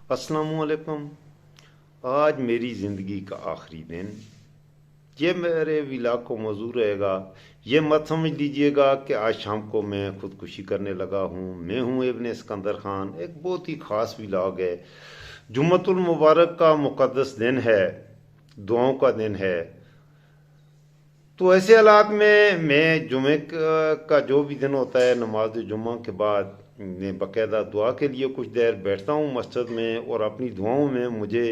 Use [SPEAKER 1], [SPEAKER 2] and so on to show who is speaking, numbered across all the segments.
[SPEAKER 1] السلام علیکم۔ آج میری زندگی کا آخری دن، یہ میرے ولاگ کو موضوع رہے گا۔ یہ مت سمجھ لیجئے گا کہ آج شام کو میں خودکشی کرنے لگا ہوں۔ میں ہوں ابن اسکندر خان۔ ایک بہت ہی خاص ولاگ ہے۔ جمعۃ المبارک کا مقدس دن ہے، دعاؤں کا دن ہے۔ تو ایسے حالات میں جمعے کا جو بھی دن ہوتا ہے، نماز جمعہ کے بعد میں باقاعدہ دعا کے لیے کچھ دیر بیٹھتا ہوں مسجد میں، اور اپنی دعاؤں میں مجھے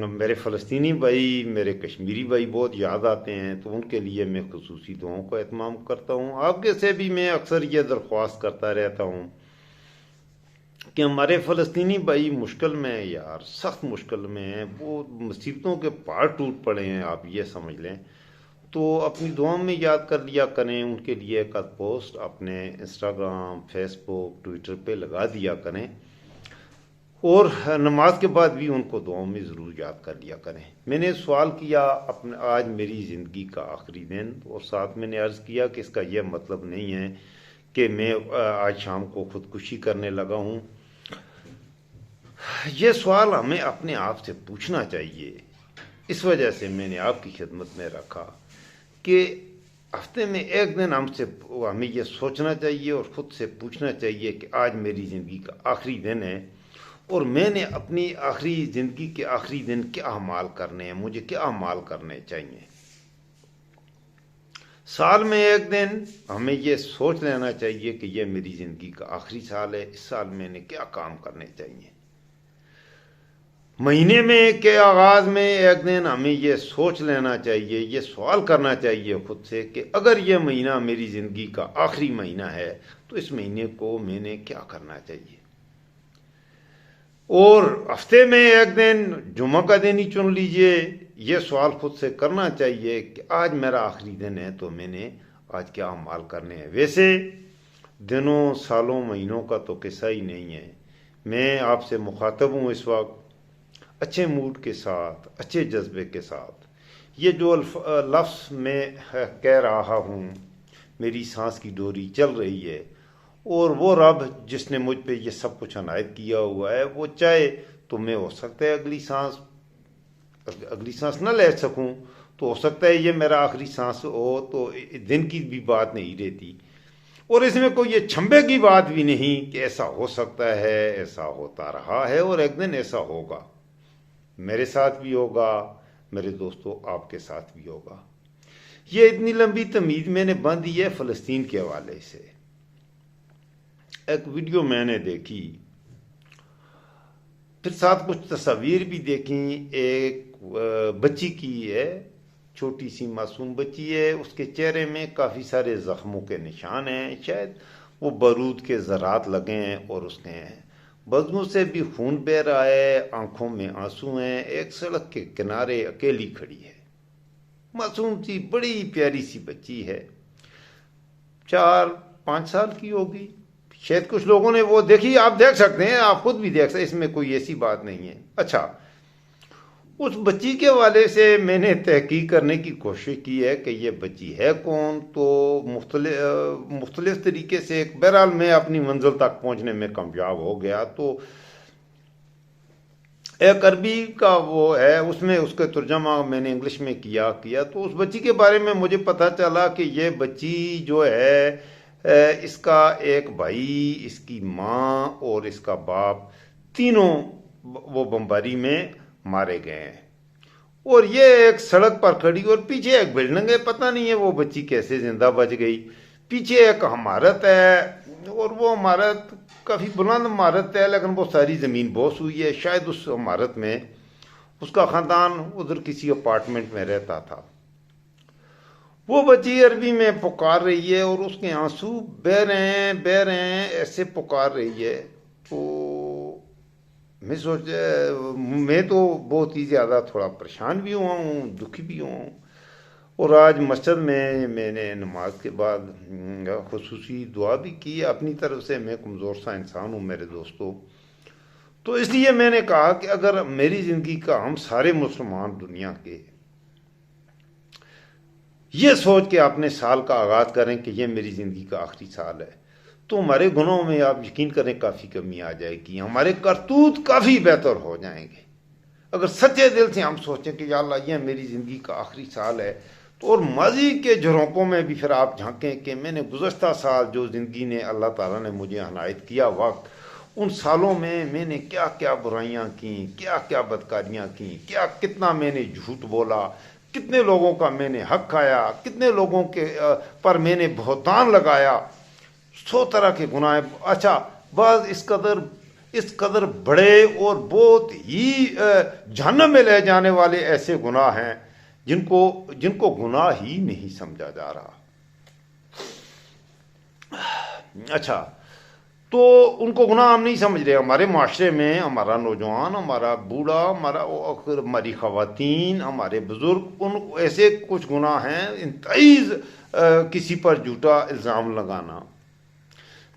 [SPEAKER 1] میرے فلسطینی بھائی، میرے کشمیری بھائی بہت یاد آتے ہیں، تو ان کے لیے میں خصوصی دعاؤں کا اہتمام کرتا ہوں۔ آپ کے سے بھی میں اکثر یہ درخواست کرتا رہتا ہوں کہ ہمارے فلسطینی بھائی مشکل میں ہیں یار، سخت مشکل میں ہیں، وہ مصیبتوں کے پہاڑ ٹوٹ پڑے ہیں، آپ یہ سمجھ لیں۔ تو اپنی دعاؤں میں یاد کر لیا کریں، ان کے لیے ایک آدھ پوسٹ اپنے انسٹاگرام، فیس بک، ٹویٹر پہ لگا دیا کریں، اور نماز کے بعد بھی ان کو دعاؤں میں ضرور یاد کر لیا کریں۔ میں نے سوال کیا آج میری زندگی کا آخری دن، اور ساتھ میں نے عرض کیا کہ اس کا یہ مطلب نہیں ہے کہ میں آج شام کو خودکشی کرنے لگا ہوں۔ یہ سوال ہمیں اپنے آپ سے پوچھنا چاہیے۔ اس وجہ سے میں نے آپ کی خدمت میں رکھا کہ ہفتے میں ایک دن ہمیں یہ سوچنا چاہیے اور خود سے پوچھنا چاہیے کہ آج میری زندگی کا آخری دن ہے، اور میں نے اپنی زندگی کے آخری دن کیا اعمال کرنے ہیں، مجھے کیا اعمال کرنے چاہیے۔ سال میں ایک دن ہمیں یہ سوچ لینا چاہیے کہ یہ میری زندگی کا آخری سال ہے، اس سال میں نے کیا کام کرنے چاہیے۔ مہینے میں کے آغاز میں ایک دن ہمیں یہ سوچ لینا چاہیے، یہ سوال کرنا چاہیے خود سے کہ اگر یہ مہینہ میری زندگی کا آخری مہینہ ہے تو اس مہینے کو میں نے کیا کرنا چاہیے۔ اور ہفتے میں ایک دن جمعہ کا دن ہی چن لیجئے، یہ سوال خود سے کرنا چاہیے کہ آج میرا آخری دن ہے تو میں نے آج کیا اعمال کرنے ہیں۔ ویسے دنوں، سالوں، مہینوں کا تو قصہ ہی نہیں ہے۔ میں آپ سے مخاطب ہوں اس وقت اچھے موڈ کے ساتھ، اچھے جذبے کے ساتھ۔ یہ جو لفظ میں کہہ رہا ہوں، میری سانس کی ڈوری چل رہی ہے، اور وہ رب جس نے مجھ پہ یہ سب کچھ عنایت کیا ہوا ہے، وہ چاہے تو میں ہو سکتا ہے اگلی سانس نہ لے سکوں، تو ہو سکتا ہے یہ میرا آخری سانس ہو، تو دن کی بھی بات نہیں رہتی، اور اس میں کوئی یہ چھمبے کی بات بھی نہیں کہ ایسا ہو سکتا ہے، ایسا ہوتا رہا ہے اور ایک دن ایسا ہوگا۔ میرے ساتھ بھی ہوگا، میرے دوستوں آپ کے ساتھ بھی ہوگا۔ یہ اتنی لمبی تمہید میں نے باندھی ہے فلسطین کے حوالے سے۔ ایک ویڈیو میں نے دیکھی، پھر ساتھ کچھ تصاویر بھی دیکھیں۔ ایک بچی کی ہے، چھوٹی سی معصوم بچی ہے، اس کے چہرے میں کافی سارے زخموں کے نشان ہیں، شاید وہ بارود کے ذرات لگے ہیں، اور اس کے بدنوں سے بھی خون بہہ رہا ہے، آنکھوں میں آنسو ہیں۔ ایک سڑک کے کنارے اکیلی کھڑی ہے، معصوم سی بڑی پیاری سی بچی ہے، 4-5 سال کی ہوگی شاید۔ کچھ لوگوں نے وہ دیکھی، آپ دیکھ سکتے ہیں، آپ خود بھی دیکھ سکتے ہیں، اس میں کوئی ایسی بات نہیں ہے۔ اچھا، اس بچی کے حوالے سے میں نے تحقیق کرنے کی کوشش کی ہے کہ یہ بچی ہے کون، تو مختلف طریقے سے بہرحال میں اپنی منزل تک پہنچنے میں کامیاب ہو گیا۔ تو ایک عربی کا وہ ہے، اس میں اس کا ترجمہ میں نے انگلش میں کیا، تو اس بچی کے بارے میں مجھے پتہ چلا کہ یہ بچی جو ہے، اس کا ایک بھائی، اس کی ماں اور اس کا باپ، تینوں وہ بمباری میں مارے گئے ہیں، اور یہ ایک سڑک پر کھڑی، اور پیچھے ایک بلڈنگ ہے، پتہ نہیں ہے وہ بچی کیسے زندہ بچ گئی۔ پیچھے ایک عمارت ہے، اور وہ عمارت کافی بلند عمارت ہے، لیکن وہ ساری زمین بوس ہوئی ہے۔ شاید اس عمارت میں اس کا خاندان ادھر کسی اپارٹمنٹ میں رہتا تھا۔ وہ بچی عربی میں پکار رہی ہے، اور اس کے آنسو بہہ رہے ہیں، ایسے پکار رہی ہے۔ تو میں تو بہت ہی زیادہ تھوڑا پریشان بھی ہوا ہوں، دکھی بھی ہوا ہوں، اور آج مسجد میں نے نماز کے بعد خصوصی دعا بھی کی۔ اپنی طرف سے میں کمزور سا انسان ہوں میرے دوستوں، تو اس لیے میں نے کہا کہ اگر میری زندگی کا، ہم سارے مسلمان دنیا کے یہ سوچ کے اپنے سال کا آغاز کریں کہ یہ میری زندگی کا آخری سال ہے، تو ہمارے گناہوں میں آپ یقین کریں کافی کمی آ جائے گی، ہمارے کرتوت کافی بہتر ہو جائیں گے۔ اگر سچے دل سے ہم سوچیں کہ یا اللہ یہ میری زندگی کا آخری سال ہے، تو اور ماضی کے جھرونپوں میں بھی پھر آپ جھانکیں کہ میں نے گزشتہ سال جو زندگی نے اللہ تعالیٰ نے مجھے عنایت کیا وقت، ان سالوں میں نے کیا کیا برائیاں کیں، کیا کیا بدکاریاں کیں، کتنا میں نے جھوٹ بولا، کتنے لوگوں کا میں نے حق کھایا، کتنے لوگوں کے پر میں نے بہتان لگایا، 100 طرح کے گناہ۔ اچھا، بعض اس قدر بڑے اور بہت ہی جہنم میں لے جانے والے ایسے گناہ ہیں جن کو گناہ ہی نہیں سمجھا جا رہا۔ اچھا، تو ان کو گناہ ہم نہیں سمجھ رہے۔ ہمارے معاشرے میں ہمارا نوجوان، ہمارا بوڑھا، ہماری خواتین، ہمارے بزرگ، ان ایسے کچھ گناہ ہیں انتہائی، کسی پر جھوٹا الزام لگانا،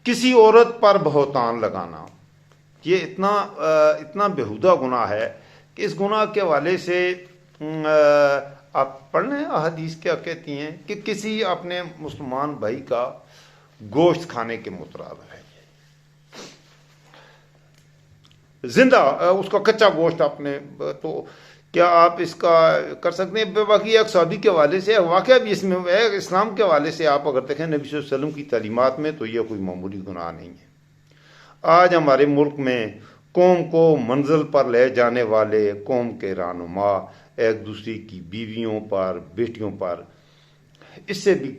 [SPEAKER 1] کسی عورت پر بہتان لگانا، یہ اتنا بےہودہ گناہ ہے کہ اس گناہ کے حوالے سے آپ پڑھ لیں احادیث کیا کہتی ہیں کہ کسی اپنے مسلمان بھائی کا گوشت کھانے کے مترادف ہے، زندہ اس کا کچا گوشت آپ نے، تو کیا آپ اس کا کر سکتے ہیں؟ باقی ایک صحابی کے حوالے سے واقعہ بھی اس میں ہے، اسلام کے حوالے سے آپ اگر دیکھیں نبی صلی اللہ علیہ وسلم کی تعلیمات میں، تو یہ کوئی معمولی گناہ نہیں ہے۔ آج ہمارے ملک میں قوم کو منزل پر لے جانے والے قوم کے رہنما ایک دوسرے کی بیویوں پر، بیٹیوں پر اس سے بھی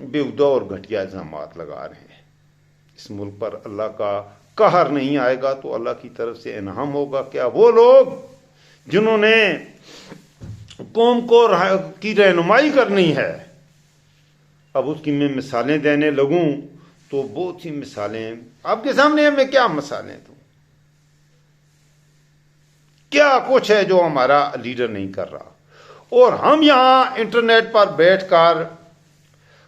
[SPEAKER 1] بےہودہ اور گھٹیا الزامات لگا رہے ہیں۔ اس ملک پر اللہ کا قہر نہیں آئے گا تو اللہ کی طرف سے انعام ہوگا کیا؟ وہ لوگ جنہوں نے قوم کو کی رہنمائی کرنی ہے، اب اس کی میں مثالیں دینے لگوں تو بہت سی مثالیں آپ کے سامنے ہیں۔ میں کیا مثالیں دوں؟ کیا کچھ ہے جو ہمارا لیڈر نہیں کر رہا، اور ہم یہاں انٹرنیٹ پر بیٹھ کر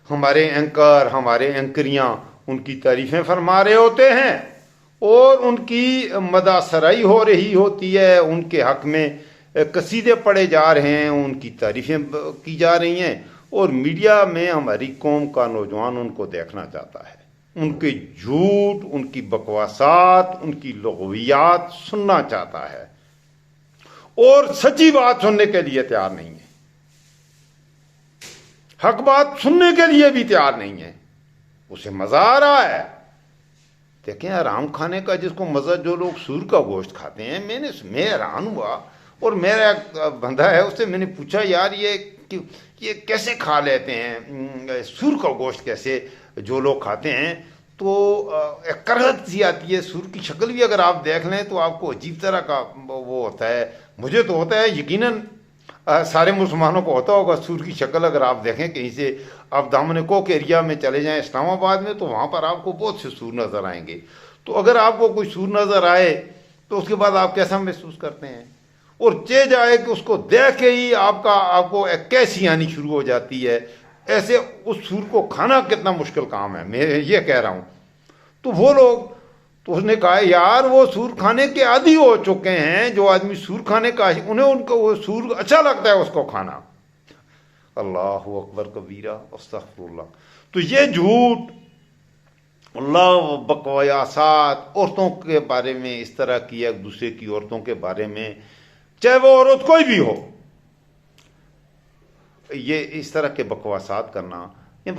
[SPEAKER 1] ہمارے اینکر، ہمارے اینکریاں ان کی تعریفیں فرما رہے ہوتے ہیں، اور ان کی مدح سرائی ہو رہی ہوتی ہے، ان کے حق میں قصیدے پڑھے جا رہے ہیں، ان کی تعریفیں کی جا رہی ہیں، اور میڈیا میں ہماری قوم کا نوجوان ان کو دیکھنا چاہتا ہے، ان کے جھوٹ، ان کی بکواسات، ان کی لغویات سننا چاہتا ہے، اور سچی بات سننے کے لیے تیار نہیں ہے، حق بات سننے کے لیے بھی تیار نہیں ہے، اسے مزہ آ رہا ہے۔ دیکھیں حرام کھانے کا جس کو مزہ، جو لوگ سور کا گوشت کھاتے ہیں، میں حیران ہوا، اور میرا ایک بندہ ہے اس سے میں نے پوچھا یار یہ کیسے کھا لیتے ہیں سور کا گوشت، کیسے جو لوگ کھاتے ہیں؟ تو ایک کرہت سی آتی ہے، سور کی شکل بھی اگر آپ دیکھ لیں تو آپ کو عجیب طرح کا وہ ہوتا ہے، مجھے تو ہوتا ہے، یقیناً سارے مسلمانوں کو ہوتا ہوگا سور کی شکل۔ اگر آپ دیکھیں کہیں سے آپ دامن کوک ایریا میں چلے جائیں اسلام آباد میں، تو وہاں پر آپ کو بہت سے سور نظر آئیں گے، تو اگر آپ کو کوئی سور نظر آئے تو اس کے بعد آپ کیسا محسوس کرتے ہیں؟ اور چیز آئے کہ اس کو دیکھ کے ہی آپ کو ایک کیسی آنی شروع ہو جاتی ہے، ایسے اس سور کو کھانا کتنا مشکل کام ہے، میں یہ کہہ رہا ہوں۔ تو وہ لوگ، تو اس نے کہا یار وہ سور کھانے کے عادی ہو چکے ہیں، جو آدمی سور کھانے کا انہیں ان کو وہ سور اچھا لگتا ہے اس کو کھانا۔ اللہ اکبر کبیرہ، استغفر اللہ۔ تو یہ جھوٹ، اللہ بکواسات، عورتوں کے بارے میں اس طرح کی، ایک دوسرے کی عورتوں کے بارے میں، چاہے وہ عورت کوئی بھی ہو، یہ اس طرح کے بکواسات کرنا،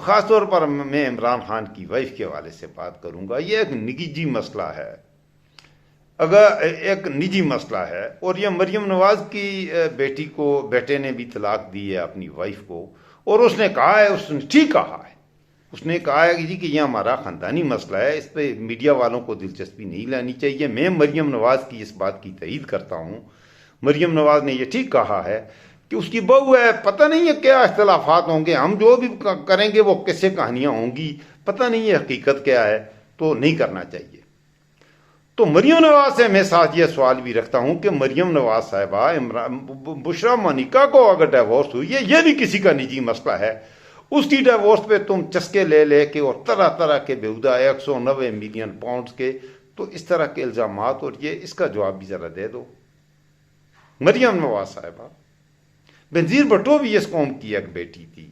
[SPEAKER 1] خاص طور پر میں عمران خان کی وائف کے حوالے سے بات کروں گا۔ یہ ایک نجی مسئلہ ہے، اگر ایک نجی مسئلہ ہے، اور یہ مریم نواز کی بیٹے نے بھی طلاق دی ہے اپنی وائف کو، اور اس نے کہا ہے، اس نے ٹھیک کہا ہے، اس نے کہا ہے کہ یہ ہمارا خاندانی مسئلہ ہے، اس پہ میڈیا والوں کو دلچسپی نہیں لانی چاہیے۔ میں مریم نواز کی اس بات کی تائید کرتا ہوں۔ مریم نواز نے یہ ٹھیک کہا ہے کہ اس کی بہو ہے، پتہ نہیں ہے کیا اختلافات ہوں گے، ہم جو بھی کریں گے وہ کیسے کہانیاں ہوں گی، پتہ نہیں ہے حقیقت کیا ہے، تو نہیں کرنا چاہیے۔ تو مریم نواز سے میں ساتھ یہ سوال بھی رکھتا ہوں کہ مریم نواز صاحبہ، بشرا مانیکا کو اگر ڈیورس ہوئی ہے، یہ بھی کسی کا نجی مسئلہ ہے، اس کی ڈیورس پہ تم چسکے لے کے اور طرح طرح کے بےہودہ 190 ملین پاؤنڈز کے، تو اس طرح کے الزامات، اور یہ اس کا جواب بھی ذرا دے دو مریم نواز صاحبہ۔ بنظیر بھٹو بھی اس قوم کی ایک بیٹی تھی،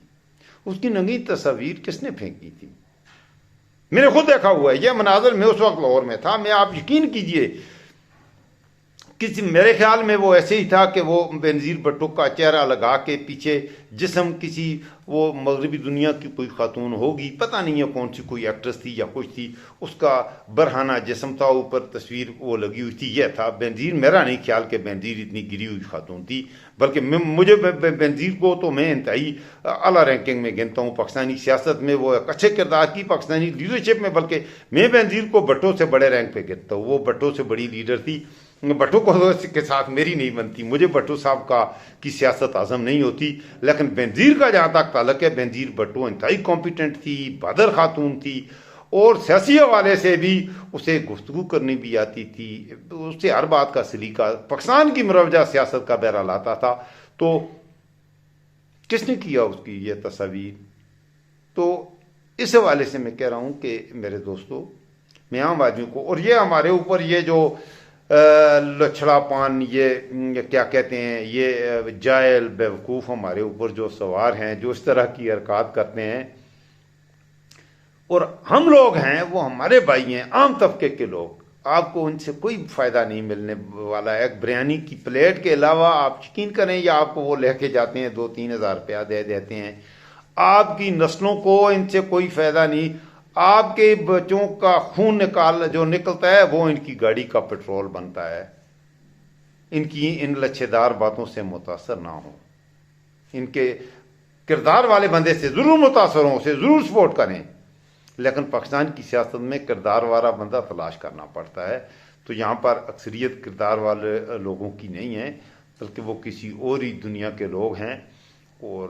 [SPEAKER 1] اس کی ننگی تصاویر کس نے پھینکی تھی؟ میں نے خود دیکھا ہوا ہے یہ مناظر، میں اس وقت لاہور میں تھا، میں آپ یقین کیجئے کسی میرے خیال میں وہ ایسے ہی تھا کہ وہ بینظیر بھٹو کا چہرہ لگا کے پیچھے جسم کسی وہ مغربی دنیا کی کوئی خاتون ہوگی، پتہ نہیں ہے کون سی، کوئی ایکٹریس تھی یا کچھ تھی، اس کا برہانہ جسم تھا، اوپر تصویر وہ لگی ہوئی تھی، یہ تھا بینظیر۔ میرا نہیں خیال کہ بینظیر اتنی گری ہوئی خاتون تھی، بلکہ مجھے بینظیر کو تو میں انتہائی اعلیٰ رینکنگ میں گنتا ہوں پاکستانی سیاست میں، وہ ایک اچھے کردار کی پاکستانی لیڈرشپ میں، بلکہ میں بینظیر کو بھٹو سے بڑے رینک پہ گنتا ہوں، وہ بھٹو سے بڑی لیڈر تھی۔ بھٹو کو کے ساتھ میری نہیں بنتی، مجھے بھٹو صاحب کی سیاست ہضم نہیں ہوتی، لیکن بینظیر کا جہاں تک تعلق ہے، بینظیر بھٹو انتہائی کمپیٹنٹ تھی، بہادر خاتون تھی، اور سیاسی حوالے سے بھی اسے گفتگو کرنی بھی آتی تھی، اس سے ہر بات کا سلیقہ پاکستان کی مروجہ سیاست کا بہرحال آتا تھا۔ تو کس نے کیا اس کی یہ تصاویر؟ تو اس حوالے سے میں کہہ رہا ہوں کہ میرے دوستو، میں عام آدمی کو، اور یہ ہمارے اوپر یہ جو لچھڑا پان، یہ کیا کہتے ہیں، یہ جاہل بیوقوف ہمارے اوپر جو سوار ہیں، جو اس طرح کی حرکات کرتے ہیں، اور ہم لوگ ہیں، وہ ہمارے بھائی ہیں، عام طبقے کے لوگ، آپ کو ان سے کوئی فائدہ نہیں ملنے والا ہے۔ ایک بریانی کی پلیٹ کے علاوہ آپ یقین کریں، یا آپ کو وہ لے کے جاتے ہیں 2-3 ہزار روپیہ دے دیتے ہیں، آپ کی نسلوں کو ان سے کوئی فائدہ نہیں۔ آپ کے بچوں کا خون جو نکلتا ہے، وہ ان کی گاڑی کا پیٹرول بنتا ہے۔ ان لچھے دار باتوں سے متاثر نہ ہوں، ان کے کردار والے بندے سے ضرور متاثر ہوں، اسے ضرور سپورٹ کریں، لیکن پاکستان کی سیاست میں کردار والا بندہ تلاش کرنا پڑتا ہے۔ تو یہاں پر اکثریت کردار والے لوگوں کی نہیں ہے، بلکہ وہ کسی اور ہی دنیا کے لوگ ہیں۔ اور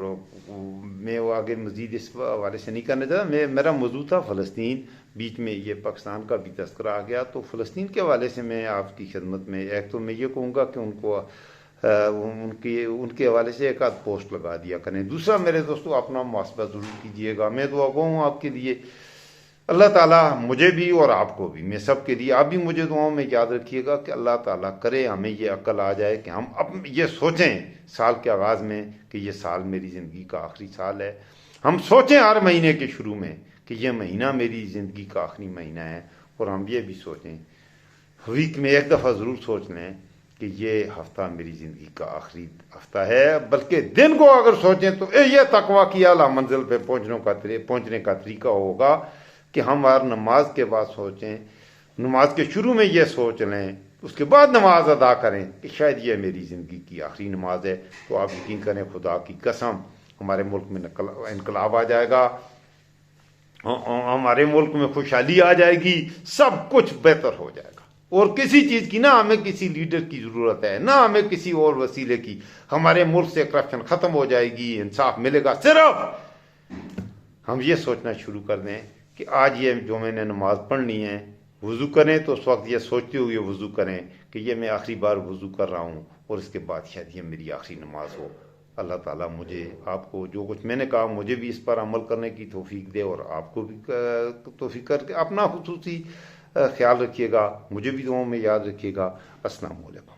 [SPEAKER 1] میں وہ آگے مزید اس حوالے سے نہیں کرنا چاہتا، میرا موضوع تھا فلسطین، بیچ میں یہ پاکستان کا بھی تذکرہ آ گیا، تو فلسطین کے حوالے سے میں آپ کی خدمت میں ایک تو میں یہ کہوں گا کہ ان کو ان کے حوالے سے ایک آدھ پوسٹ لگا دیا کریں۔ دوسرا میرے دوستو، اپنا محاسبہ ضرور کیجئے گا، میں دعا گو ہوں آپ کے لیے، اللہ تعالیٰ مجھے بھی اور آپ کو بھی، میں سب کے لیے، آپ بھی مجھے دعاؤں میں یاد رکھیے گا کہ اللہ تعالیٰ کرے ہمیں یہ عقل آ جائے کہ ہم اب یہ سوچیں سال کے آغاز میں کہ یہ سال میری زندگی کا آخری سال ہے، ہم سوچیں ہر مہینے کے شروع میں کہ یہ مہینہ میری زندگی کا آخری مہینہ ہے، اور ہم یہ بھی سوچیں، ویک میں ایک دفعہ ضرور سوچ لیں کہ یہ ہفتہ میری زندگی کا آخری ہفتہ ہے، بلکہ دن کو اگر سوچیں تو یہ تقویٰ کی اعلیٰ منزل پہ پہنچنے کا طریقہ ہوگا کہ ہم ہر نماز کے بعد سوچیں، نماز کے شروع میں یہ سوچ لیں، اس کے بعد نماز ادا کریں کہ شاید یہ میری زندگی کی آخری نماز ہے۔ تو آپ یقین کریں، خدا کی قسم، ہمارے ملک میں انقلاب آ جائے گا، ہمارے ملک میں خوشحالی آ جائے گی، سب کچھ بہتر ہو جائے گا، اور کسی چیز کی، نہ ہمیں کسی لیڈر کی ضرورت ہے، نہ ہمیں کسی اور وسیلے کی، ہمارے ملک سے کرپشن ختم ہو جائے گی، انصاف ملے گا۔ صرف ہم یہ سوچنا شروع کر دیں کہ آج یہ جو میں نے نماز پڑھنی ہے، وضو کریں تو اس وقت یہ سوچتے ہوئے وضو کریں کہ یہ میں آخری بار وضو کر رہا ہوں، اور اس کے بعد شاید یہ میری آخری نماز ہو۔ اللہ تعالیٰ مجھے، آپ کو، جو کچھ میں نے کہا، مجھے بھی اس پر عمل کرنے کی توفیق دے، اور آپ کو بھی توفیق کر کے اپنا خصوصی خیال رکھیے گا، مجھے بھی دعاؤں میں یاد رکھیے گا۔ السلام علیکم۔